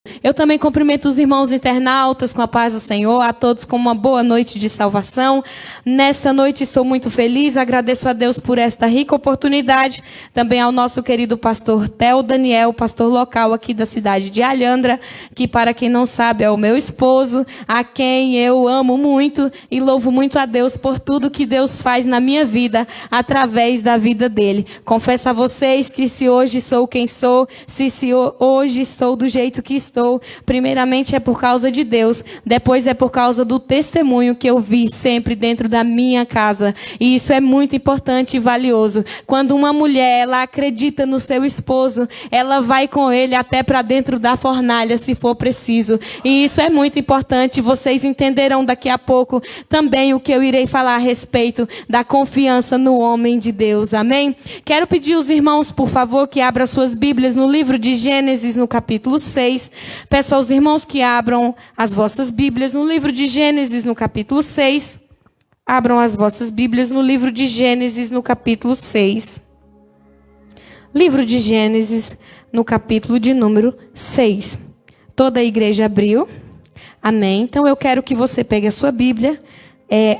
Eu também cumprimento os irmãos internautas com a paz do Senhor, a todos com uma boa noite de salvação. Nesta noite estou muito feliz, agradeço a Deus por esta rica oportunidade, também ao nosso querido pastor Theo Daniel, pastor local aqui da cidade de Alhandra, que para quem não sabe é o meu esposo, a quem eu amo muito e louvo muito a Deus por tudo que Deus faz na minha vida, através da vida dele. Confesso a vocês que se hoje sou quem sou, se hoje estou do jeito que estou, primeiramente é por causa de Deus, depois é por causa do testemunho que eu vi sempre dentro da minha casa. E isso é muito importante e valioso. Quando uma mulher, ela acredita no seu esposo, ela vai com ele até para dentro da fornalha, se for preciso. E isso é muito importante. Vocês entenderão daqui a pouco também o que eu irei falar a respeito da confiança no homem de Deus. Amém? Quero pedir aos irmãos, por favor, que abram suas Bíblias no livro de Gênesis, no capítulo 6. Peço aos irmãos que abram as vossas Bíblias no livro de Gênesis, no capítulo 6. Abram as vossas Bíblias no livro de Gênesis, no capítulo 6. Livro de Gênesis, no capítulo de número 6. Toda a igreja abriu. Amém? Então eu quero que você pegue a sua Bíblia,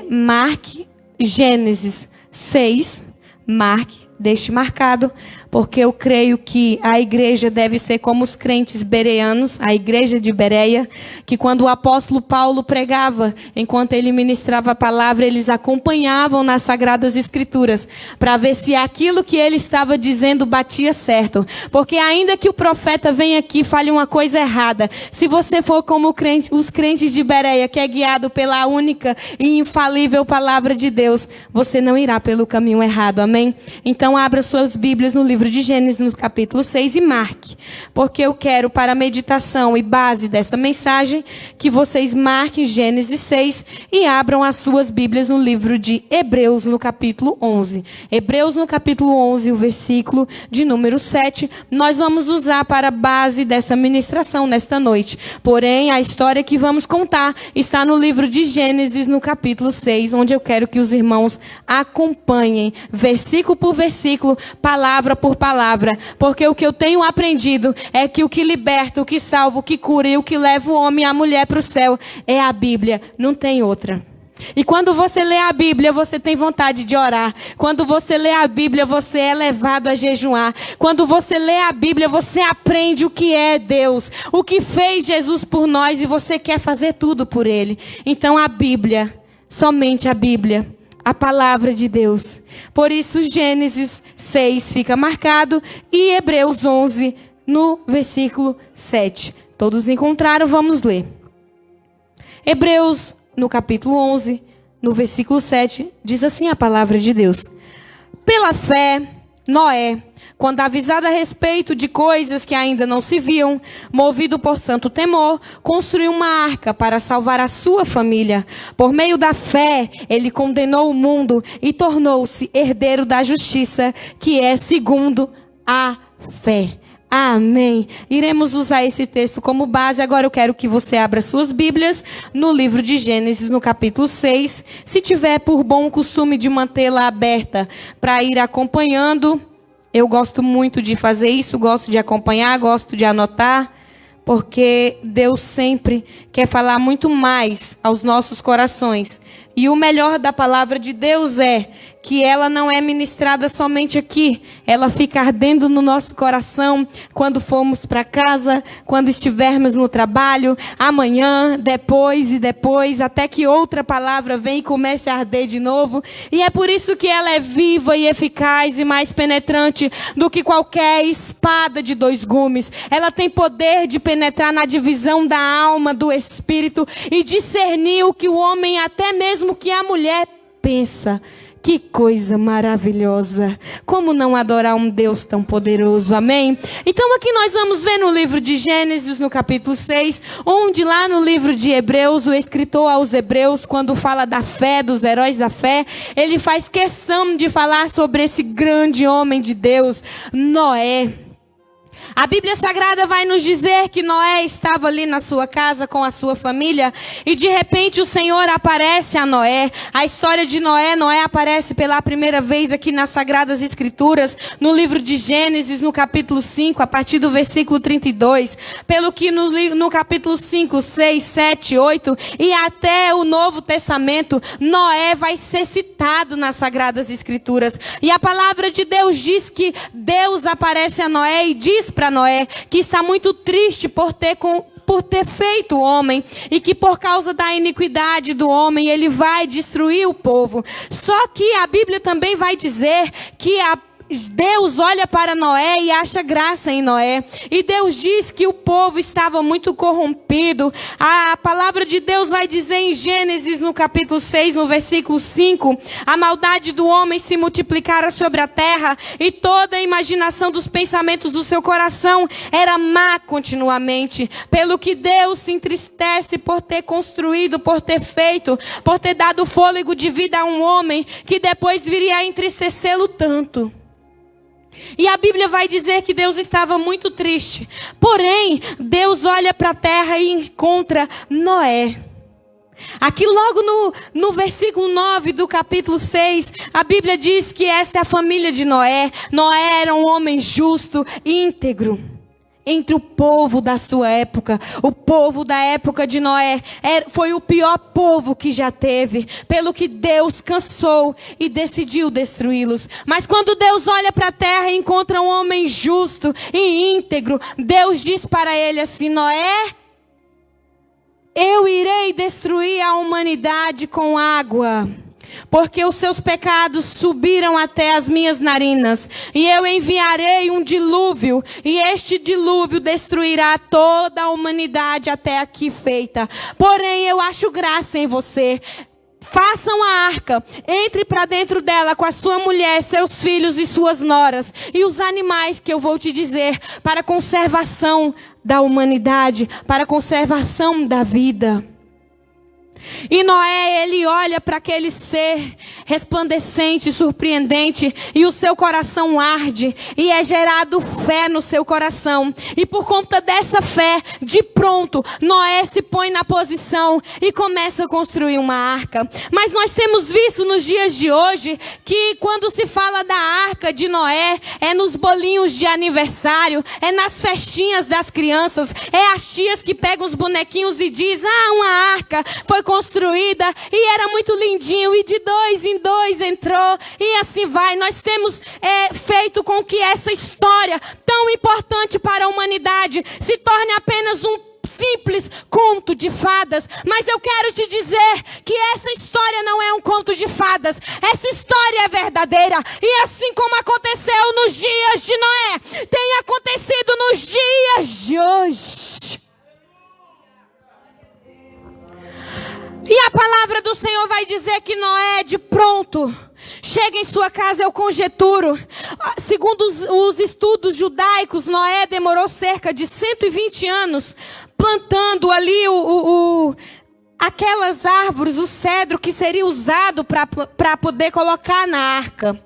marque Gênesis 6, deixe marcado, porque eu creio que a igreja deve ser como os crentes bereanos, a igreja de Bereia, que quando o apóstolo Paulo pregava, enquanto ele ministrava a palavra, eles acompanhavam nas Sagradas Escrituras, para ver se aquilo que ele estava dizendo batia certo. Porque ainda que o profeta venha aqui e fale uma coisa errada, se você for como os crentes de Bereia, que é guiado pela única e infalível palavra de Deus, você não irá pelo caminho errado, amém? Então abra suas Bíblias no livro de Gênesis, no capítulo 6 e marque. Porque eu quero, para a meditação e base dessa mensagem, que vocês marquem Gênesis 6 e abram as suas Bíblias no livro de Hebreus, no capítulo 11. Hebreus, no capítulo 11, o versículo de número 7, nós vamos usar para a base dessa ministração nesta noite. Porém, a história que vamos contar está no livro de Gênesis, no capítulo 6, onde eu quero que os irmãos acompanhem, versículo por versículo, palavra por palavra, porque o que eu tenho aprendido é que o que liberta, o que salva, o que cura e o que leva o homem e a mulher para o céu é a Bíblia, não tem outra. E quando você lê a Bíblia, você tem vontade de orar. Quando você lê a Bíblia, você é levado a jejuar. Quando você lê a Bíblia, você aprende o que é Deus, o que fez Jesus por nós, e você quer fazer tudo por Ele. Então a Bíblia, somente a Bíblia, a palavra de Deus. Por isso Gênesis 6 fica marcado e Hebreus 11 no versículo 7. Todos encontraram? Vamos ler. Hebreus no capítulo 11, no versículo 7, diz assim a palavra de Deus. Pela fé, Noé, quando avisado a respeito de coisas que ainda não se viam, movido por santo temor, construiu uma arca para salvar a sua família. Por meio da fé, ele condenou o mundo e tornou-se herdeiro da justiça, que é segundo a fé. Amém. Iremos usar esse texto como base. Agora eu quero que você abra suas Bíblias no livro de Gênesis, no capítulo 6. Se tiver por bom costume de mantê-la aberta para ir acompanhando, eu gosto muito de fazer isso, gosto de acompanhar, gosto de anotar, porque Deus sempre quer falar muito mais aos nossos corações. E o melhor da palavra de Deus é que ela não é ministrada somente aqui, ela fica ardendo no nosso coração quando formos para casa, quando estivermos no trabalho, amanhã, depois e depois, até que outra palavra venha e comece a arder de novo. E é por isso que ela é viva e eficaz e mais penetrante do que qualquer espada de 2 gumes. Ela tem poder de penetrar na divisão da alma, do espírito e discernir o que o homem, até mesmo que a mulher, pensa. Que coisa maravilhosa. Como não adorar um Deus tão poderoso, amém? Então aqui nós vamos ver no livro de Gênesis, no capítulo 6, onde lá no livro de Hebreus, o escritor aos Hebreus, quando fala da fé, dos heróis da fé, ele faz questão de falar sobre esse grande homem de Deus, Noé. A Bíblia Sagrada vai nos dizer que Noé estava ali na sua casa com a sua família e de repente o Senhor aparece a Noé. A história de Noé aparece pela primeira vez aqui nas Sagradas Escrituras, no livro de Gênesis, no capítulo 5, a partir do versículo 32. Pelo que no capítulo 5, 6, 7, 8 e até o Novo Testamento, Noé vai ser citado nas Sagradas Escrituras. E a palavra de Deus diz que Deus aparece a Noé e diz para Noé que está muito triste por ter feito o homem e que por causa da iniquidade do homem ele vai destruir o povo. Só que a Bíblia também vai dizer que Deus olha para Noé e acha graça em Noé. E Deus diz que o povo estava muito corrompido. A palavra de Deus vai dizer em Gênesis, no capítulo 6, no versículo 5, a maldade do homem se multiplicara sobre a terra e toda a imaginação dos pensamentos do seu coração era má continuamente. Pelo que Deus se entristece por ter construído, por ter feito, por ter dado fôlego de vida a um homem que depois viria a entristecê-lo tanto. E a Bíblia vai dizer que Deus estava muito triste. Porém, Deus olha para a terra e encontra Noé. Aqui logo no versículo 9 do capítulo 6, a Bíblia diz que essa é a família de Noé. Noé era um homem justo, íntegro. Entre o povo da sua época, o povo da época de Noé foi o pior povo que já teve, pelo que Deus cansou e decidiu destruí-los. Mas quando Deus olha para a terra e encontra um homem justo e íntegro, Deus diz para ele assim: Noé, eu irei destruir a humanidade com água, porque os seus pecados subiram até as minhas narinas, e eu enviarei um dilúvio, e este dilúvio destruirá toda a humanidade até aqui feita. Porém, eu acho graça em você. Façam a arca, entre para dentro dela com a sua mulher, seus filhos e suas noras, e os animais que eu vou te dizer, para a conservação da humanidade, para a conservação da vida. E Noé, ele olha para aquele ser resplandecente, surpreendente, e o seu coração arde, e é gerado fé no seu coração. E por conta dessa fé, de pronto, Noé se põe na posição e começa a construir uma arca. Mas nós temos visto nos dias de hoje que quando se fala da arca de Noé, é nos bolinhos de aniversário, é nas festinhas das crianças, é as tias que pegam os bonequinhos e dizem: uma arca foi construída e era muito lindinho, e de 2 em 2 entrou, e assim vai. Nós temos feito com que essa história tão importante para a humanidade se torne apenas um simples conto de fadas. Mas eu quero te dizer que essa história não é um conto de fadas. Essa história é verdadeira. E assim como aconteceu nos dias de Noé, tem acontecido nos dias de hoje. E a palavra do Senhor vai dizer que Noé, de pronto, chega em sua casa. Eu conjeturo, segundo os estudos judaicos, Noé demorou cerca de 120 anos plantando ali aquelas árvores, o cedro que seria usado para poder colocar na arca.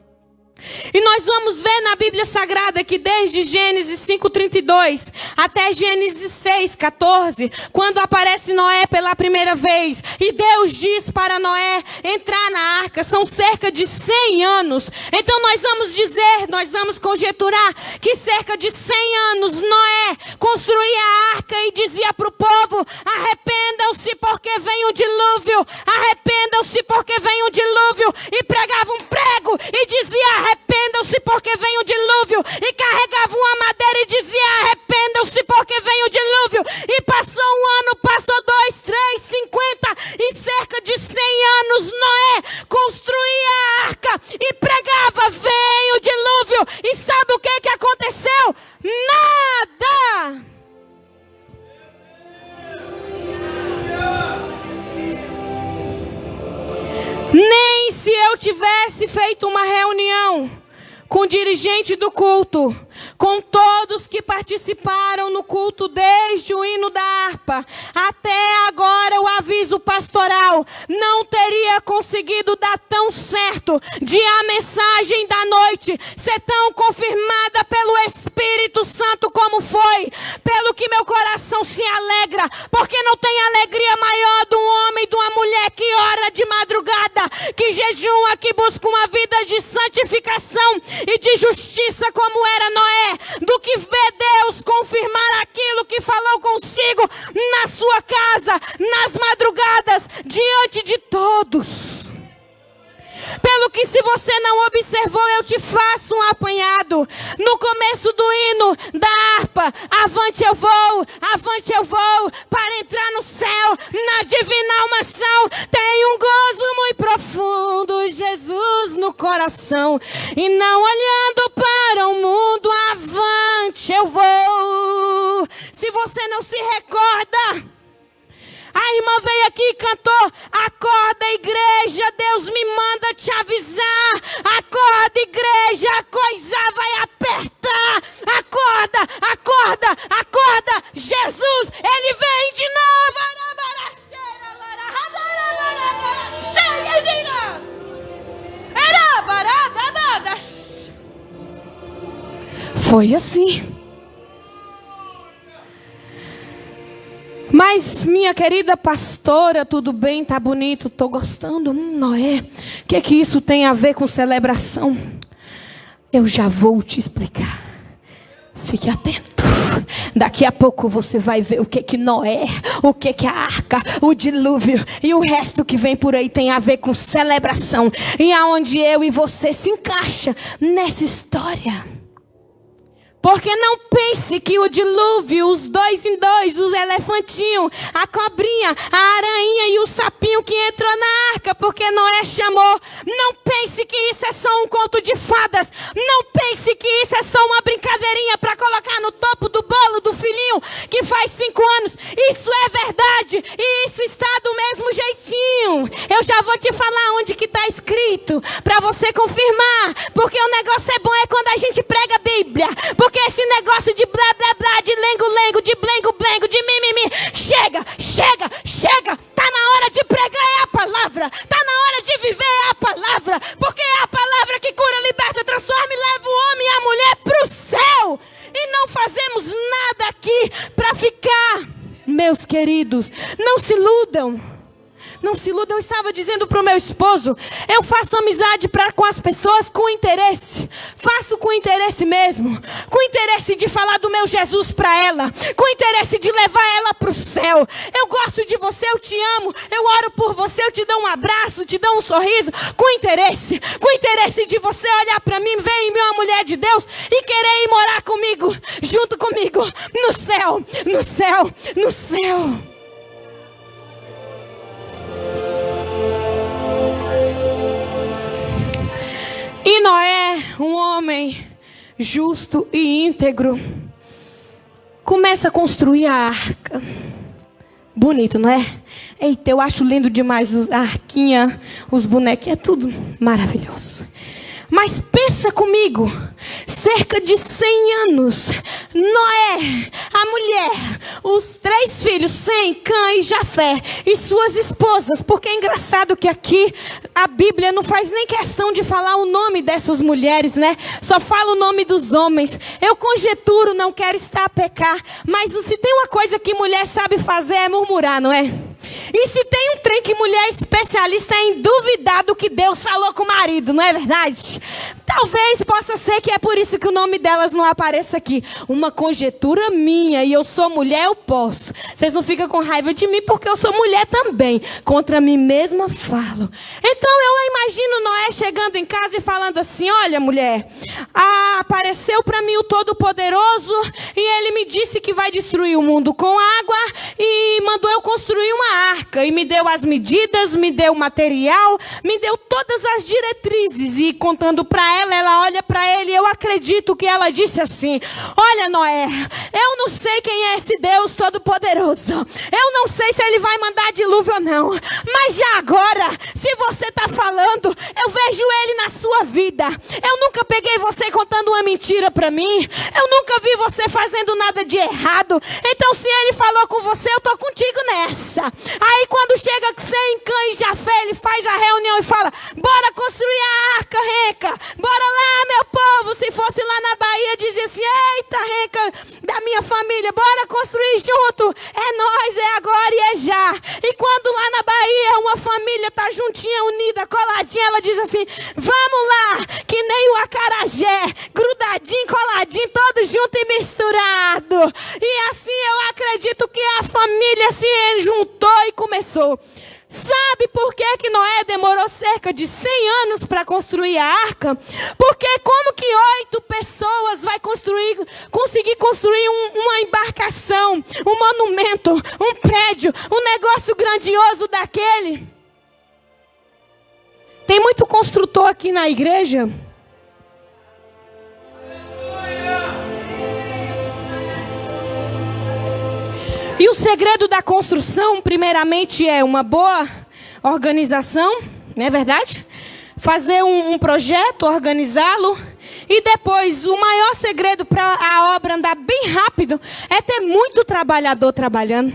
E nós vamos ver na Bíblia Sagrada que desde Gênesis 5:32 até Gênesis 6:14, quando aparece Noé pela primeira vez, e Deus diz para Noé entrar na arca, são cerca de 100 anos. Então nós vamos conjecturar que cerca de 100 anos Noé construía a arca e dizia para o povo: arrependam-se porque vem o dilúvio, arrependam-se porque vem o dilúvio, e pregava um prego e dizia: arrependam-se porque vem o dilúvio, e carregava uma madeira e dizia: arrependam-se porque vem o dilúvio. E passou um ano, passou 2, 3, 50, e cerca de 100 anos Noé construía a arca e pregava: vem o dilúvio. E sabe o que aconteceu? Nada! Nem se eu tivesse feito uma reunião com o dirigente do culto, com todos que participaram no culto, desde o hino da harpa até agora o aviso pastoral, Israel não teria conseguido dar tão certo de a mensagem da noite ser tão confirmada pelo Espírito Santo como foi. Pelo que meu coração se alegra, porque não tem alegria maior de um homem, de uma mulher que ora de madrugada, que jejua, que busca uma vida de santificação e de justiça como era Noé, do que ver Deus confirmar aquilo que falou consigo na sua casa, nas madrugadas, diante de todos. Pelo que, se você não observou, eu te faço um apanhado. No começo do hino da harpa, avante eu vou, para entrar no céu, na divina almação. Tem um gozo muito profundo, Jesus no coração. E não olhando para o mundo, avante eu vou. Se você não se recorda, a irmã veio aqui e cantou: acorda, igreja, Deus me manda te avisar. Acorda, igreja, a coisa vai apertar. Acorda, acorda, acorda. Jesus, ele vem de novo. Foi assim. Mas, minha querida pastora, tudo bem, tá bonito, tô gostando. Noé, o que isso tem a ver com celebração? Eu já vou te explicar. Fique atento. Daqui a pouco você vai ver o que Noé, o que a arca, o dilúvio e o resto que vem por aí tem a ver com celebração. E aonde eu e você se encaixa nessa história. Porque não pense que o dilúvio, os 2 em 2, os elefantinhos, a cobrinha, a aranha e o sapinho que entrou na arca, porque Noé chamou. Não pense que isso é só um conto de fadas. Não pense que isso é só uma brincadeirinha para colocar no topo do bolo do filhinho que faz 5 anos. Isso é verdade e isso está do mesmo jeitinho. Eu já vou te falar onde que está escrito, para você confirmar. Porque o negócio é bom quando a gente prega a Bíblia. Porque esse negócio de blá blá blá, de lengo-lengo, de blengo-blengo, de mimimi, chega. Tá na hora de pregar a palavra. Tá na hora de viver a palavra. Porque é a palavra que cura, liberta, transforma e leva o homem e a mulher para o céu. E não fazemos nada aqui para ficar. Meus queridos, não se iludam. Não se iludam. Eu estava dizendo para o meu esposo, eu faço amizade com as pessoas com interesse. Faço com interesse mesmo. Com interesse de falar do meu Jesus para ela. Com interesse de levar ela para o céu. Eu gosto de você, eu te amo. Eu oro por você, eu te dou um abraço, te dou um sorriso. Com interesse. Com interesse de você olhar para mim, ver em mim uma mulher de Deus e querer ir morar comigo, junto comigo, no céu, no céu, no céu. E Noé, um homem justo e íntegro, começa a construir a arca. Bonito, não é? Eita, eu acho lindo demais a arquinha, os bonequinhos, é tudo maravilhoso. Mas pensa comigo, cerca de 100 anos, Noé, a mulher, os 3 filhos, Sem, Cã e Jafé, e suas esposas, porque é engraçado que aqui a Bíblia não faz nem questão de falar o nome dessas mulheres, né? Só fala o nome dos homens. Eu conjeturo, não quero estar a pecar, mas se tem uma coisa que mulher sabe fazer é murmurar, não é? E se tem um trem que mulher especialista é em duvidar do que Deus falou com o marido, não é verdade? Talvez possa ser que é por isso que o nome delas não apareça aqui. Uma conjetura minha, e eu sou mulher, eu posso. Vocês não ficam com raiva de mim porque eu sou mulher também. Contra mim mesma falo. Então eu imagino Noé chegando em casa e falando assim: olha, mulher, apareceu para mim o Todo-Poderoso e ele me disse que vai destruir o mundo com água e mandou eu construir uma arca. E me deu as medidas, me deu o material, me deu todas as diretrizes. E contando para ela olha para ele e eu acredito que ela disse assim: olha, Noé, eu não sei quem é esse Deus Todo-Poderoso. Eu não sei se ele vai mandar dilúvio ou não. Mas já agora, se você está falando, eu vejo ele na sua vida. Eu nunca peguei você contando uma mentira para mim. Eu nunca vi você fazendo nada de errado. Então se ele falou com você, eu tô contigo nessa. Aí Aí quando chega Sem, Cã e Jafé, ele faz a reunião e fala: bora construir a arca, Renca. Bora lá, meu povo. Se fosse lá na Bahia, dizia assim: eita, Renca, da minha família, bora construir junto. É nós, é agora e é já. E quando lá na Bahia uma família tá juntinha, unida, coladinha, ela diz assim: vamos lá, que nem o acarajé, grudadinho, coladinho, todo junto e misturado. E assim eu acredito que a família se juntou e começou. Sabe por que Noé demorou cerca de 100 anos para construir a arca? Porque como que 8 pessoas vai conseguir construir uma embarcação, um monumento, um prédio, um negócio grandioso daquele? Tem muito construtor aqui na igreja. E o segredo da construção, primeiramente, é uma boa organização, não é verdade? Fazer um projeto, organizá-lo. E depois, o maior segredo para a obra andar bem rápido é ter muito trabalhador trabalhando.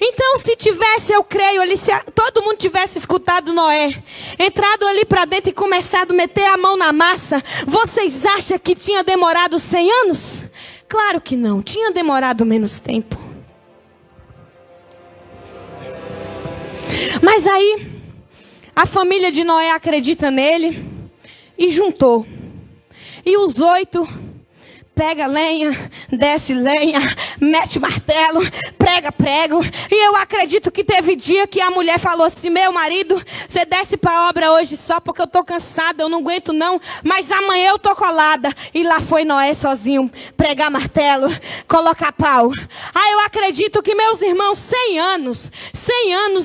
Então, se tivesse, eu creio, ali, se todo mundo tivesse escutado Noé, entrado ali para dentro e começado a meter a mão na massa, vocês acham que tinha demorado 100 anos? Claro que não, tinha demorado menos tempo. Mas aí, a família de Noé acredita nele e juntou. E os 8 pega lenha, desce lenha, mete martelo, prega prego. E eu acredito que teve dia que a mulher falou assim: meu marido, você desce para a obra hoje só porque eu estou cansada, eu não aguento não, mas amanhã eu estou colada. E lá foi Noé sozinho, pregar martelo, colocar pau. Aí eu acredito que, meus irmãos, 100 anos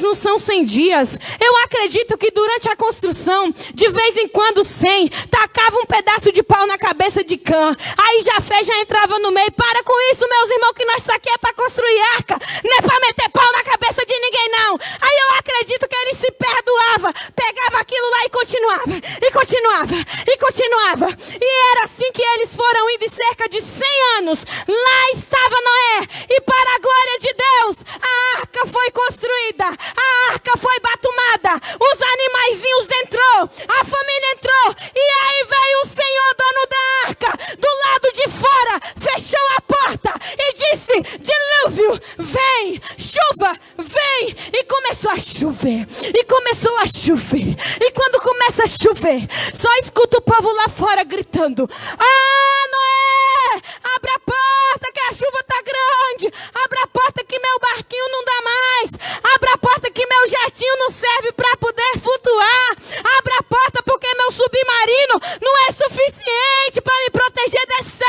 não são 100 dias. Eu acredito que durante a construção, de vez em quando 100, tacava um pedaço de pau na cabeça de Cã. Aí Jafé já entrava no meio. Para com isso, meus irmãos, que nós aqui é para construir arca, não é para meter pau na cabeça de ninguém não. Aí eu acredito que ele se perdoava, pegava aquilo lá e continuava, e continuava, e continuava. E era assim que eles foram indo, cerca de 100 anos. Lá estava Noé, e para a glória de Deus, a arca foi construída, a arca foi batumada, os animaizinhos entrou, a família entrou, e aí veio o Senhor, dono da arca, do lado de fora, fechou a porta e disse: dilúvio, vem, chuva, vem. E começou a chover, e começou a chover. E quando começa a chover, só escuta o povo lá fora gritando: ah, Noé, abre a porta que a chuva está grande, abre a porta que meu barquinho não dá mais, abre a porta que meu jatinho não serve para poder flutuar, abre a porta porque meu submarino não é suficiente para me proteger dessa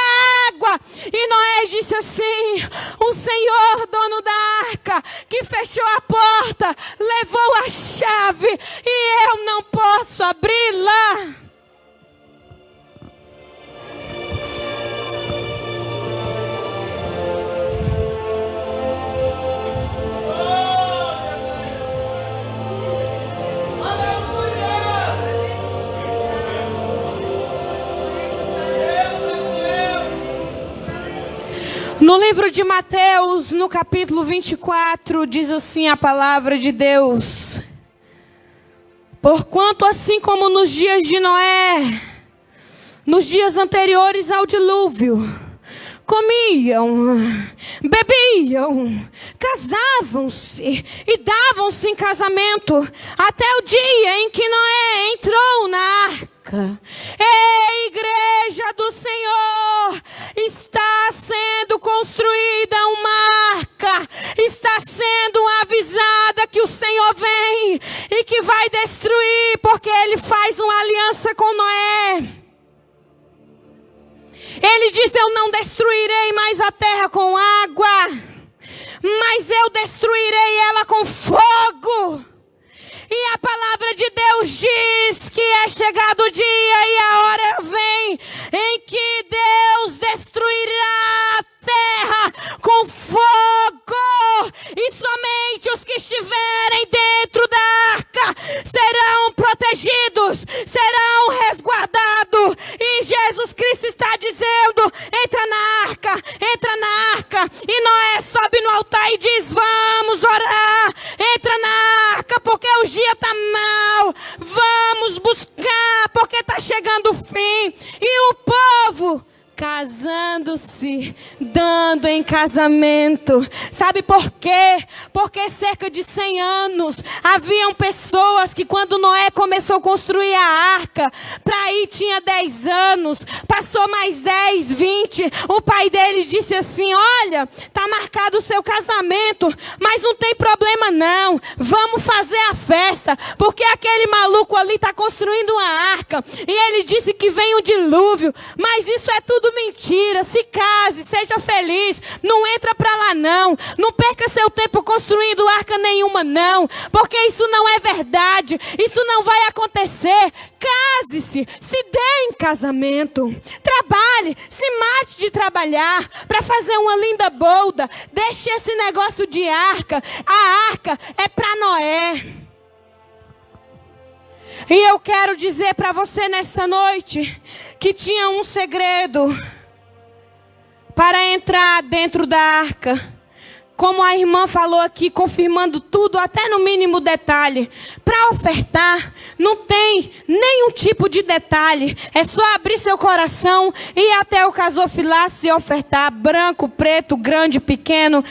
água. E Noé disse assim: o Senhor, dono da arca, que fechou a porta, levou a chave e eu não posso abri-la. No livro de Mateus, no capítulo 24, diz assim a palavra de Deus: porquanto assim como nos dias de Noé, nos dias anteriores ao dilúvio, comiam, bebiam, casavam-se e davam-se em casamento, até o dia em que Noé entrou na arca. Ei, igreja do Senhor, está sendo construída uma arca, está sendo avisada que o Senhor vem e que vai destruir, porque Ele faz uma aliança com Noé. Ele diz: eu não destruirei mais a terra com água, mas eu destruirei ela com fogo. E a palavra de Deus diz que é chegado o dia e a hora vem em que Deus destruirá a terra com fogo. E somente os que estiverem dentro da arca serão protegidos, serão resguardados. E Jesus Cristo está dizendo: entra na arca, entra na arca. E Noé sobe no altar e diz: vamos orar. porque os dias tá mal. Vamos buscar, porque tá chegando o fim. E o povo casando-se, dando em casamento. Sabe por quê? Porque cerca de 100 anos haviam pessoas que quando Noé começou a construir a arca, para aí tinha 10 anos, passou mais 10, 20, o pai dele disse assim: olha, tá marcado o seu casamento, mas não tem problema não, vamos fazer a festa, porque aquele maluco ali tá construindo uma arca, e ele disse que vem o dilúvio, mas isso é tudo mentira. Se case, seja feliz, não entra pra lá não, não perca seu tempo construindo arca nenhuma não, porque isso não é verdade, isso não vai acontecer. Case-se, se dê em casamento, trabalhe, se mate de trabalhar para fazer uma linda bolda, deixe esse negócio de arca. A arca é para Noé. E eu quero dizer para você nesta noite que tinha um segredo para entrar dentro da arca. Como a irmã falou aqui, confirmando tudo, até no mínimo detalhe. Para ofertar, não tem nenhum tipo de detalhe. É só abrir seu coração e ir até o gasofilácio e ofertar. Branco, preto, grande, pequeno.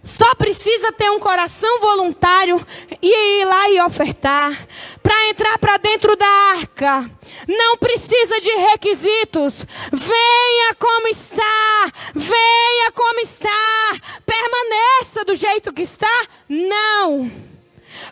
Só precisa ter um coração voluntário e ir lá e ofertar. Para entrar para dentro da arca, não precisa de requisitos. Venha como está. Venha como está. Permaneça do jeito que está. Não.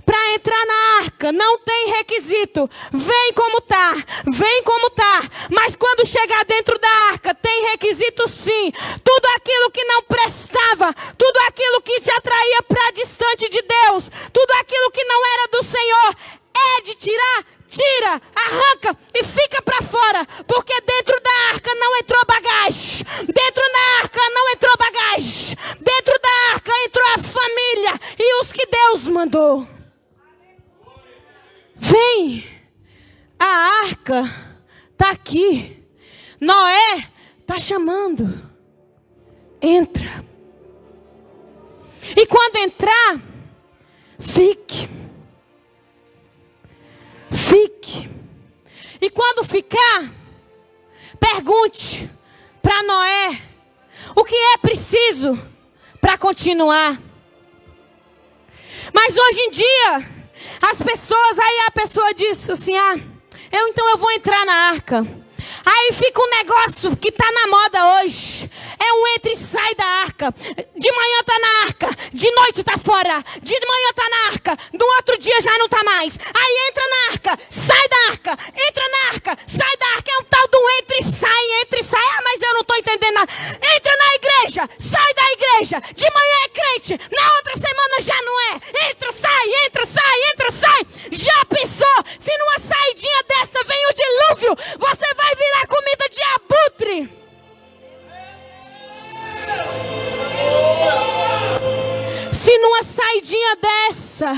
Para entrar na arca não tem requisito. Vem como tá, vem como tá. Mas quando chegar dentro da arca tem requisito sim. Tudo aquilo que não prestava, tudo aquilo que te atraía para distante de Deus, tudo aquilo que não era do Senhor, é de tirar. Tira, arranca e fica para fora. Porque dentro da arca não entrou bagagem. Dentro da arca não entrou bagagem. Dentro da arca entrou a família e os que Deus mandou. Vem, a arca está aqui. Noé está chamando. Entra. E quando entrar, fique. Fique. E quando ficar, pergunte para Noé o que é preciso para continuar. Mas hoje em dia, as pessoas, aí a pessoa diz assim: então eu vou entrar na arca. Aí fica um negócio que está na moda hoje. É um entra e sai da arca. De manhã está na arca, de noite está fora. De manhã está na arca, no outro dia já não está mais. Aí entra na arca, sai da arca. Entra na arca, sai da arca. É um tal do entra e sai, entra e sai. Mas eu não estou entendendo nada. Entra na igreja, sai da igreja. De manhã é crente, na outra semana já não é. Entra, sai, entra, sai, entra, sai. Já pensou? Se numa saidinha dessa vem o dilúvio, você vai virar comida de abutre. Se numa saidinha dessa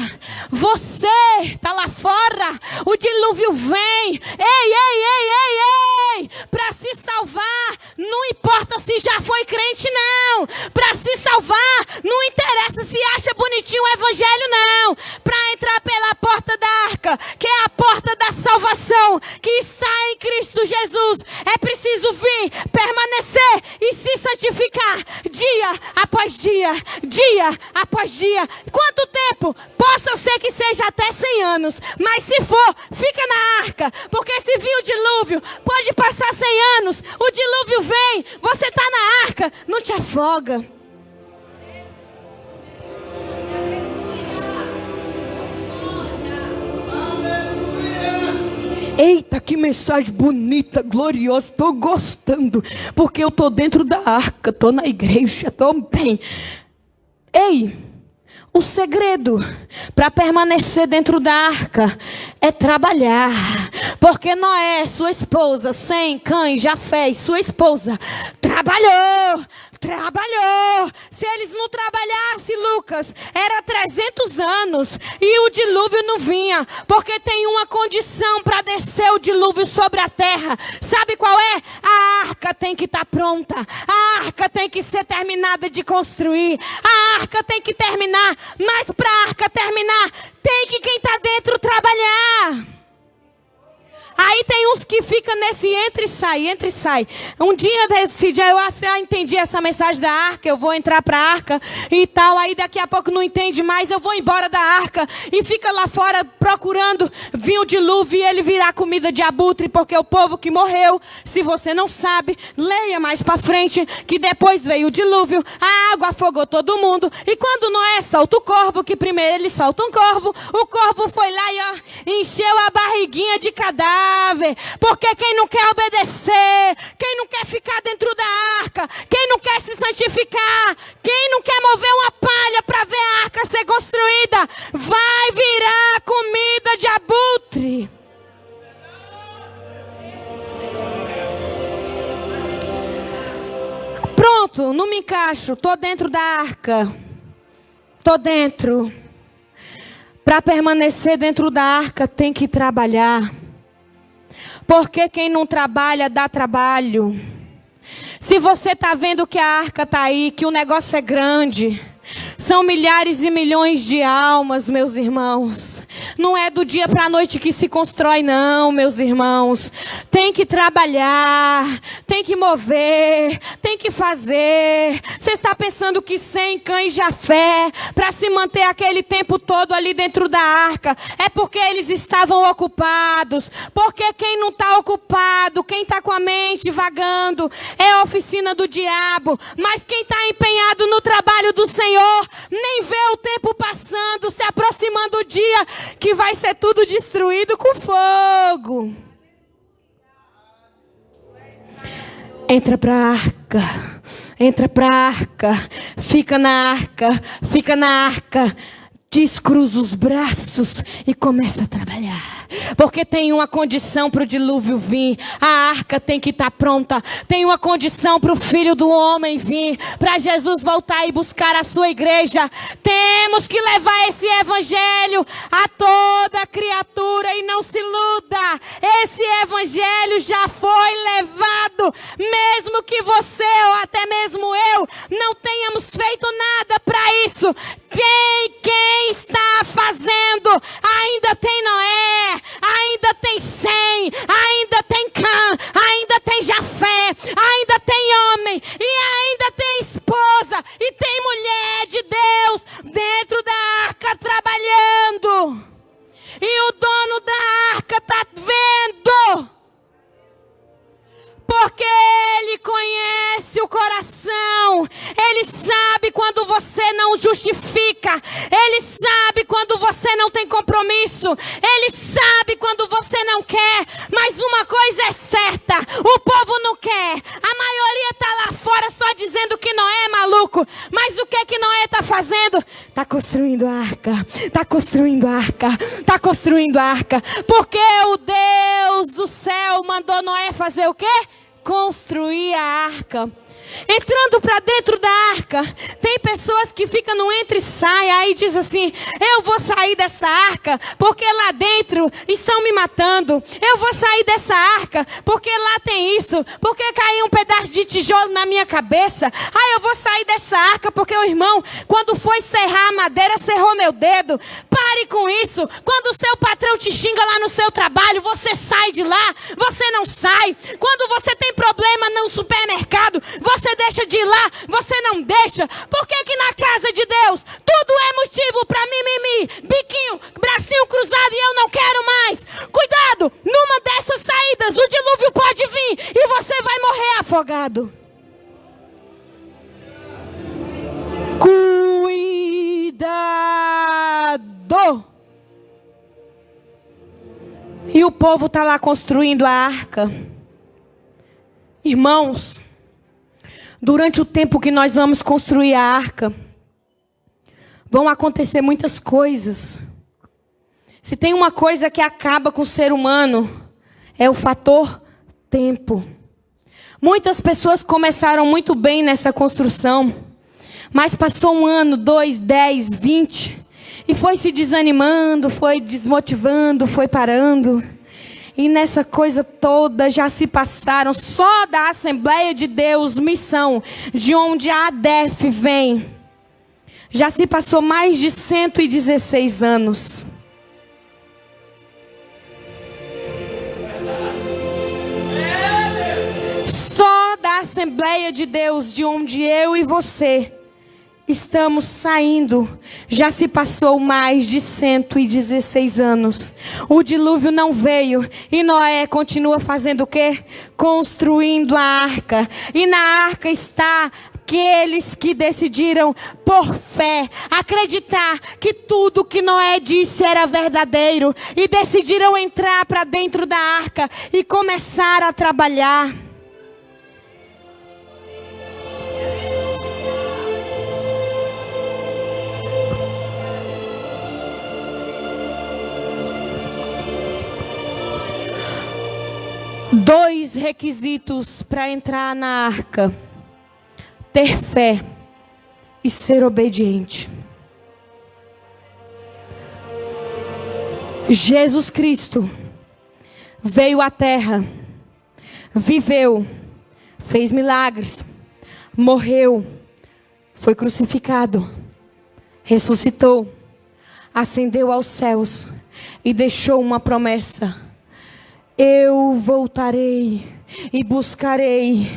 você está lá fora, o dilúvio vem. Ei, para se salvar, não importa se já foi crente não. Para se salvar, não interessa se acha bonitinho o evangelho não. Para entrar pela porta da arca, que é a porta da salvação, que está em Cristo Jesus, é preciso vir, permanecer e se santificar dia após dia, dia após dia. Quanto tempo? Possa ser que seja até 100 anos, mas se for, fica na arca, porque se vir o dilúvio, pode passar 100 anos, o dilúvio vem, você está na arca, não te afoga. Eita, que mensagem bonita, gloriosa, estou gostando, porque eu estou dentro da arca, estou na igreja, estou bem. Ei, o segredo para permanecer dentro da arca é trabalhar, porque Noé, sua esposa, Sem, Cães, Jafé, sua esposa, trabalhou. Se eles não trabalhassem, Lucas, épocas, era 300 anos, e o dilúvio não vinha, porque tem uma condição para descer o dilúvio sobre a terra. Sabe qual é? A arca tem que estar pronta, a arca tem que ser terminada de construir, a arca tem que terminar, mas para a arca terminar, tem que quem está dentro trabalhar. Aí tem uns que ficam nesse entra e sai, entra e sai. Um dia decidi, eu entendi essa mensagem da arca, eu vou entrar para a arca e tal. Aí daqui a pouco não entende mais, eu vou embora da arca e fica lá fora procurando vir o dilúvio e ele virar comida de abutre, porque o povo que morreu, se você não sabe, leia mais para frente, que depois veio o dilúvio, a água afogou todo mundo. E quando Noé solta o corvo, que primeiro ele solta um corvo, o corvo foi lá e ó, encheu a barriguinha de cadáver. Porque quem não quer obedecer, quem não quer ficar dentro da arca, quem não quer se santificar, quem não quer mover uma palha para ver a arca ser construída, vai virar comida de abutre. Pronto, não me encaixo, tô dentro da arca, tô dentro. Para permanecer dentro da arca tem que trabalhar. Porque quem não trabalha dá trabalho. Se você está vendo que a arca está aí, que o negócio é grande, são milhares e milhões de almas, meus irmãos. Não é do dia para a noite que se constrói, não, meus irmãos. Tem que trabalhar, tem que mover, tem que fazer. Você está pensando que Sem, Cã e Jafé, para se manter aquele tempo todo ali dentro da arca, é porque eles estavam ocupados. Porque quem não está ocupado, quem está com a mente vagando, é a oficina do diabo. Mas quem está empenhado no trabalho do Senhor, nem vê o tempo passando, se aproximando o dia que vai ser tudo destruído com fogo. Entra para a arca, entra para a arca, fica na arca, descruza os braços e começa a trabalhar. Porque tem uma condição para o dilúvio vir. A arca tem que estar pronta. Tem uma condição para o Filho do Homem vir. Para Jesus voltar e buscar a sua igreja. Temos que levar esse evangelho a toda criatura. E não se iluda. Esse evangelho já foi levado. Mesmo que você ou até mesmo eu não tenhamos feito nada para isso. Quem está fazendo? Ainda tem Noé, ainda tem Sem, ainda tem Cã, ainda tem Jafé, ainda tem homem e ainda tem esposa e tem mulher de Deus dentro da arca trabalhando. E o dono da arca está vendo. Porque Ele conhece o coração. Ele sabe quando você não justifica. Ele sabe quando você não tem compromisso. Ele sabe quando você não quer. Mas uma coisa é certa: o povo não quer. A maioria está lá fora só dizendo que Noé é maluco. Mas o que Noé está fazendo? Está construindo a arca. Está construindo a arca. Está construindo a arca. Porque o Deus do céu mandou Noé fazer o quê? Construir a arca. Entrando para dentro da arca, tem pessoas que ficam no entra e sai, aí diz assim: eu vou sair dessa arca porque lá dentro estão me matando. Eu vou sair dessa arca porque lá tem isso, porque caiu um pedaço de tijolo na minha cabeça. Aí eu vou sair dessa arca porque o irmão, quando foi serrar a madeira, serrou meu dedo. Pare com isso. Quando o seu patrão te xinga lá no seu trabalho, você sai de lá, você não sai. Quando você tem problema no supermercado, você deixa de ir lá, você não deixa. Por que na casa de Deus tudo é motivo para mimimi, biquinho, bracinho cruzado e eu não quero mais? Cuidado, numa dessas saídas o dilúvio pode vir e você vai morrer afogado. Cuidado. E o povo está lá construindo a arca. Irmãos, durante o tempo que nós vamos construir a arca, vão acontecer muitas coisas. Se tem uma coisa que acaba com o ser humano, é o fator tempo. Muitas pessoas começaram muito bem nessa construção, Mas passou 1 ano, 2, 10, 20, e foi se desanimando, foi desmotivando, foi parando. E nessa coisa toda já se passaram, só da Assembleia de Deus, missão, de onde a ADEF vem, já se passou mais de 116 anos. Só da Assembleia de Deus, de onde eu e você estamos saindo, já se passou mais de 116 anos. O dilúvio não veio e Noé continua fazendo o quê? Construindo a arca. E na arca está aqueles que decidiram por fé acreditar que tudo que Noé disse era verdadeiro e decidiram entrar para dentro da arca e começar a trabalhar. Dois requisitos para entrar na arca: ter fé e ser obediente. Jesus Cristo veio à terra, viveu, fez milagres, morreu, foi crucificado, ressuscitou, ascendeu aos céus e deixou uma promessa: eu voltarei e buscarei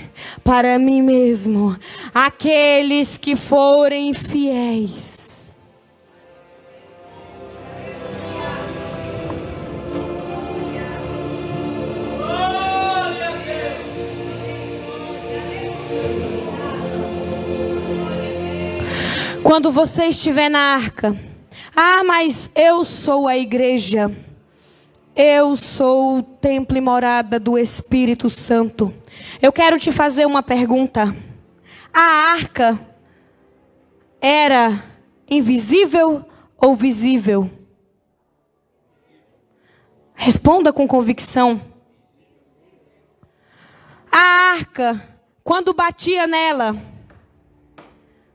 para mim mesmo aqueles que forem fiéis. Quando você estiver na arca, mas eu sou a igreja. Eu sou o templo e morada do Espírito Santo. Eu quero te fazer uma pergunta. A arca era invisível ou visível? Responda com convicção. A arca, quando batia nela,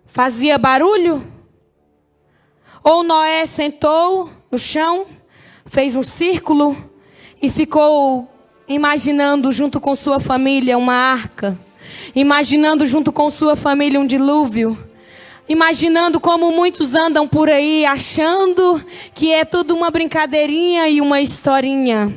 fazia barulho? Ou Noé sentou no chão, fez um círculo e ficou imaginando junto com sua família uma arca, imaginando junto com sua família um dilúvio, imaginando como muitos andam por aí achando que é tudo uma brincadeirinha e uma historinha.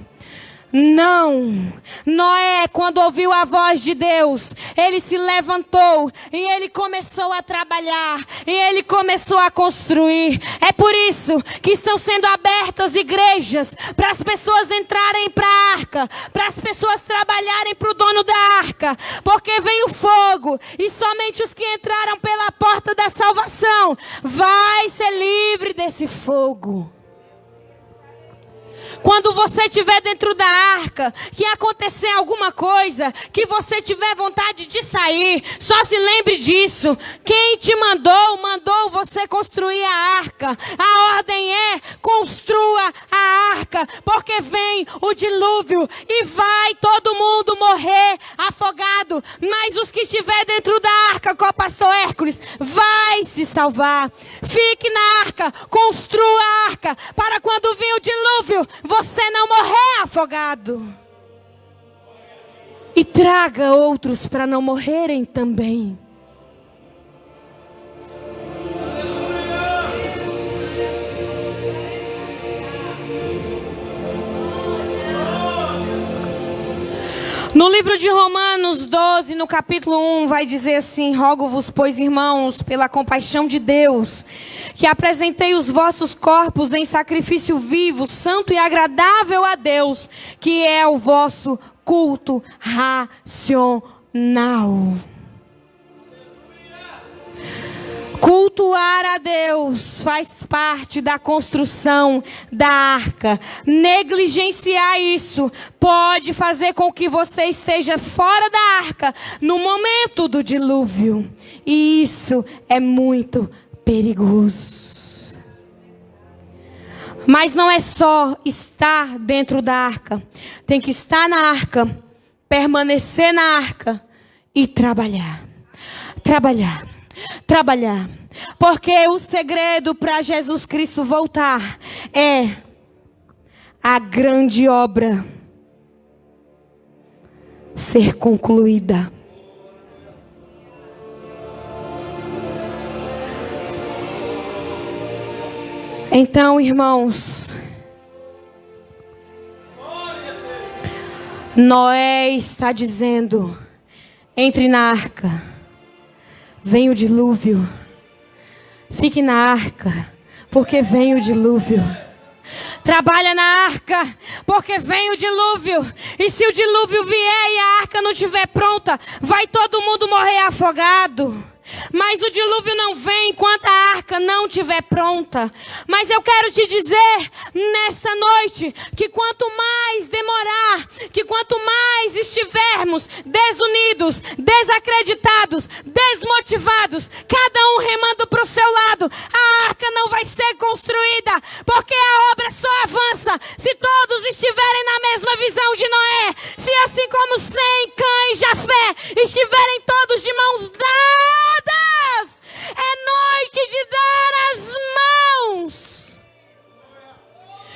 Não, Noé, quando ouviu a voz de Deus, ele se levantou e ele começou a trabalhar e ele começou a construir. É por isso que estão sendo abertas igrejas para as pessoas entrarem para a arca, para as pessoas trabalharem para o dono da arca, porque vem o fogo e somente os que entraram pela porta da salvação vai ser livre desse fogo. Quando você estiver dentro da arca, que acontecer alguma coisa, que você tiver vontade de sair, só se lembre disso. Quem te mandou você construir a arca. A ordem é: construa a arca, porque vem o dilúvio e vai todo mundo morrer afogado. Mas os que estiver dentro da arca, com o pastor Hércules, vai se salvar. Fique na arca, construa a arca, para quando vir o dilúvio, você não morrer afogado. E traga outros para não morrerem também. No livro de Romanos 12, no capítulo 1, vai dizer assim: rogo-vos, pois, irmãos, pela compaixão de Deus, que apresentei os vossos corpos em sacrifício vivo, santo e agradável a Deus, que é o vosso culto racional. Cultuar a Deus faz parte da construção da arca. Negligenciar isso pode fazer com que você esteja fora da arca no momento do dilúvio. E isso é muito perigoso. Mas não é só estar dentro da arca. Tem que estar na arca, permanecer na arca e trabalhar. Trabalhar. trabalhar. Porque o segredo para Jesus Cristo voltar é a grande obra ser concluída. Então, irmãos, Noé está dizendo: entre na arca, vem o dilúvio. Fique na arca, porque vem o dilúvio. Trabalha na arca, porque vem o dilúvio. E se o dilúvio vier e a arca não estiver pronta, vai todo mundo morrer afogado. Mas o dilúvio não vem enquanto a arca não estiver pronta. Mas eu quero te dizer nessa noite que quanto mais demorar, que quanto mais estivermos desunidos, desacreditados, desmotivados, cada um remando para o seu lado, a arca não vai ser construída, porque a obra só avança se todos estiverem na mesma visão de Noé. Se assim como Sem, Cã e Jafé estiverem todos de mãos dadas, é noite de dar as mãos.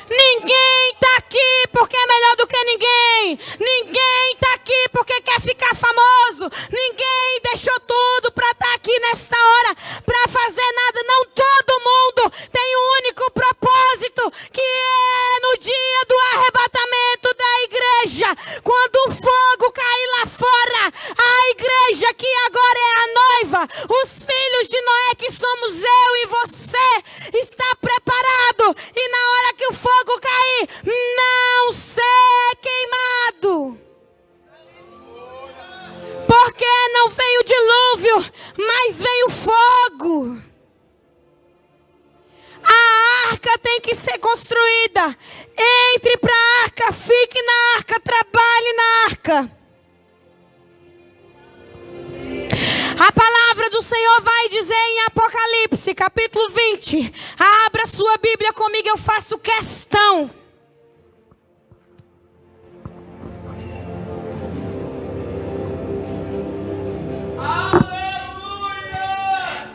Ninguém está aqui porque é melhor do que ninguém. Ninguém está aqui porque quer ficar famoso. Ninguém deixou tudo para estar aqui nesta hora para fazer nada. Não, todo mundo tem um único propósito, que é no dia do arrebatamento da igreja, quando o fogo cair lá fora, a igreja que agora é a noiva, os filhos de Noé que somos eu e você, está preparado, e na hora que o fogo cair, não ser queimado. Porque não vem o dilúvio, mas vem o fogo. A arca tem que ser construída. Entre para a arca, fique na arca, trabalhe na arca. A palavra do Senhor vai dizer em Apocalipse, capítulo 20. Abra sua Bíblia comigo, eu faço questão.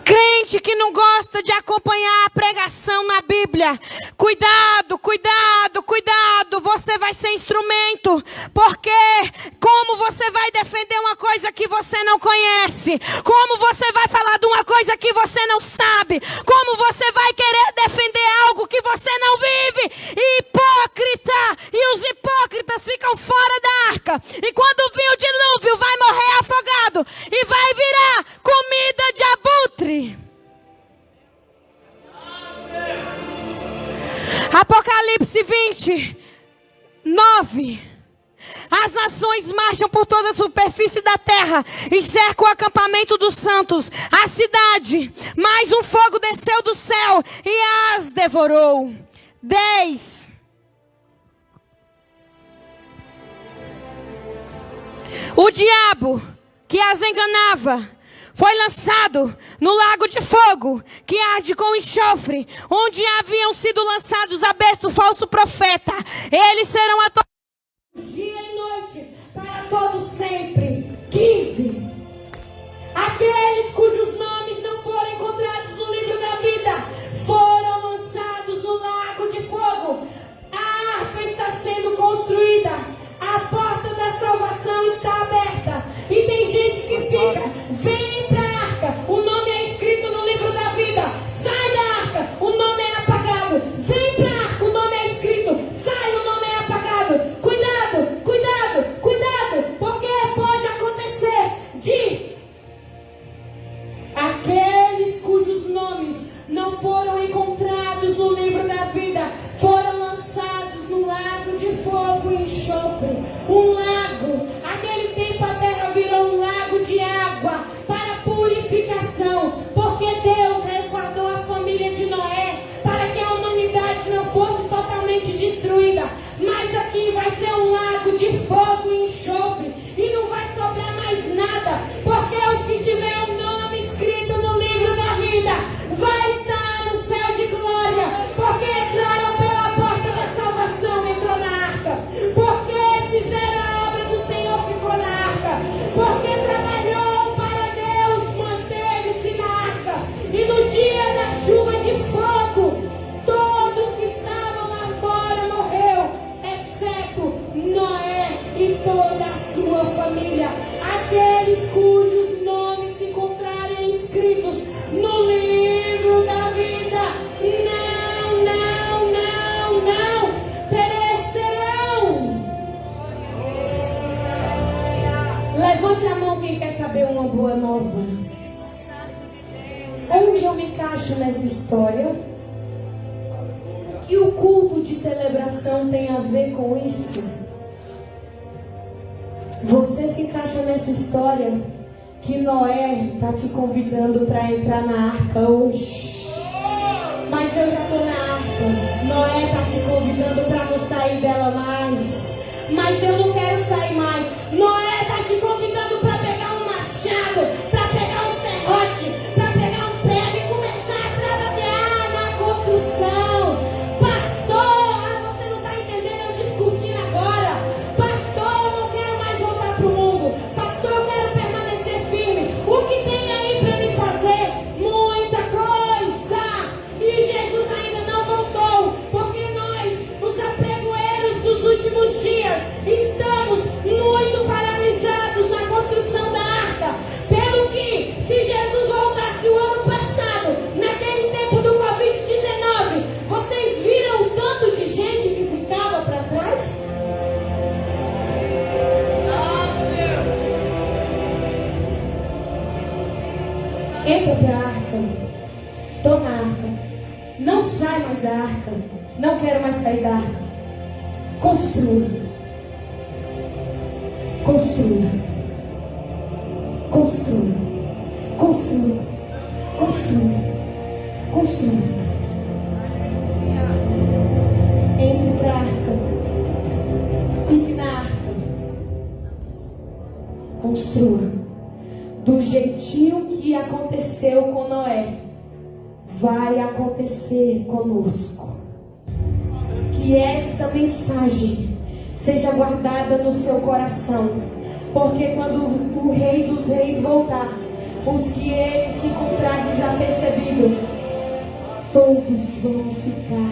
Crente que não gosta de acompanhar a pregação na Bíblia, cuidado, cuidado, cuidado, você vai ser instrumento, porque como você vai defender uma coisa que você não conhece, como você vai falar de uma coisa que você não sabe, como você vai querer defender algo que você não vive, hipócrita, e os hipócritas ficam fora da arca, e quando vir o dilúvio vai morrer afogado, e vai virar comida de abutre. Apocalipse 20, 9. As nações marcham por toda a superfície da terra e cercam o acampamento dos santos, a cidade. Mas um fogo desceu do céu e as devorou. 10. O diabo que as enganava foi lançado no lago de fogo, que arde com enxofre, onde haviam sido lançados a besta, o falso profeta. Eles serão atormentados dia e noite, para todo sempre. 15. Aqueles cujos nomes não foram encontrados no livro da vida, foram lançados no lago de fogo. A arca está sendo construída, a porta da salvação está aberta, e tem gente que fica, vem para a arca, o nome é escrito no livro da vida, sai da arca, o nome é apagado, vem para a arca, o nome é escrito, sai, o nome é apagado. Cuidado, cuidado, cuidado, porque pode acontecer de saber uma boa nova? Onde eu me encaixo nessa história? O que o culto de celebração tem a ver com isso? Você se encaixa nessa história que Noé está te convidando para entrar na arca hoje? Mas eu já estou na arca. Noé está te convidando para não sair dela mais. Mas eu não quero sair mais. Noé está te convidando para pegar um machado, para pegar um serrote, para pegar um prego e começar a trabalhar na construção. Pastor, você não está entendendo eu discutindo agora. Pastor, eu não quero mais voltar para o mundo. Pastor, eu quero permanecer firme. O que tem aí para me fazer? Muita coisa. E Jesus ainda não voltou, porque nós, os apregoeiros dos últimos dias, estamos muito paralisados na construção da arca. Pelo que, se Jesus voltasse o ano passado, naquele tempo do Covid-19, vocês viram o tanto de gente que ficava para trás? Entra para a arca. Tô na arca. Não sai mais da arca. Não quero mais sair da arca. Construa. Construa. Construa. Construa. Construa. Construa. Entre para a arca. Fique na arca. Construa. Do jeitinho que aconteceu com Noé, vai acontecer conosco. Que esta mensagem seja guardada no seu coração, porque quando o Rei dos Reis voltar, os que ele se encontrar desapercebido, todos vão ficar.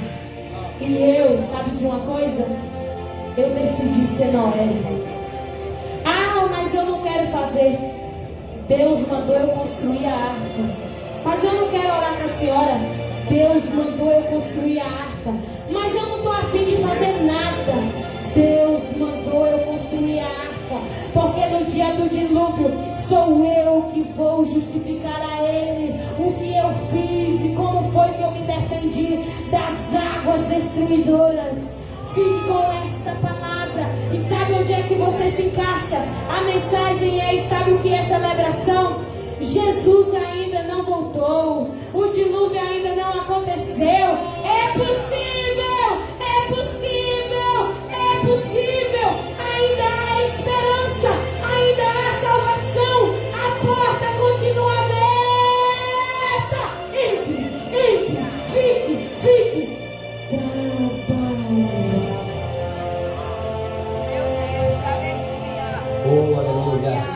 E eu, sabe de uma coisa? Eu decidi ser Noé. Ah, mas eu não quero fazer. Deus mandou eu construir a arca. Mas eu não quero orar com a senhora. Deus mandou eu construir a arca. Mas eu não estou afim de fazer nada. Deus mandou eu construir a arca. Porque no dia do dilúvio sou eu que vou justificar a Ele o que eu fiz e como foi que eu me defendi das águas destruidoras. Fique com esta palavra. E sabe onde é que você se encaixa? A mensagem é, e sabe o que é celebração? Jesus ainda